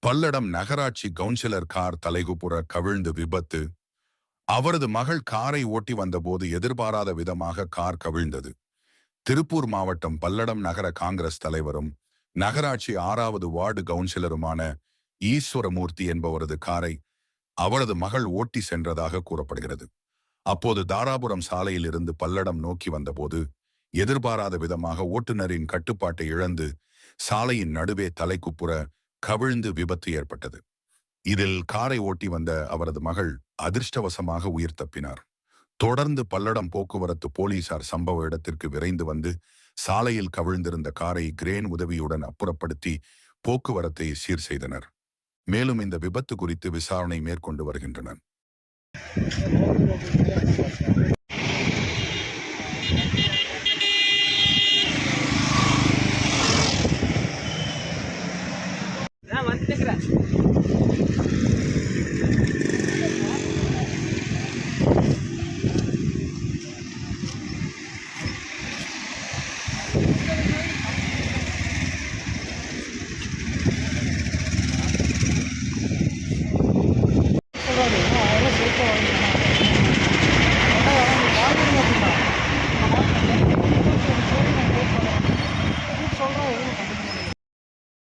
பல்லடம் நகராட்சி councillor car தலைகுப்புற கவிழ்ந்து விபத்து. அவரது மகள் காரை ஓட்டி வந்தபோது எதிர்பாராத விதமாக கார் கவிழ்ந்தது. திருப்பூர் மாவட்டம் பல்லடம் நகர காங்கிரஸ் தலைவரும் நகராட்சி 6வது வார்டு கவுன்சிலருமான ஈஸ்வரமூர்த்தி என்பவரது காரை அவரது மகள் ஓட்டி சென்றதாக கூறப்படுகிறது. அப்போது தாராபுரம் சாலையில் இருந்து பல்லடம் நோக்கி வந்தபோது எதிர்பாராத விதமாக ஓட்டுநரின் கட்டுப்பாட்டை இழந்து சாலையின் நடுவே தலைக்குப்புற கவிழ்ந்து விபத்து ஏற்பட்டது. இதில் காரை ஓட்டி வந்த அவரது மகள் அதிர்ஷ்டவசமாக உயிர் தப்பினார். தொடர்ந்து பல்லடம் போக்குவரத்து போலீசார் சம்பவ இடத்திற்கு விரைந்து வந்து சாலையில் கவிழ்ந்திருந்த காரை கிரேன் உதவியுடன் அப்புறப்படுத்தி போக்குவரத்தை சீர் செய்தனர். மேலும் இந்த விபத்து குறித்து விசாரணை மேற்கொண்டு வருகின்றனர். வந்துக்கிறேன்.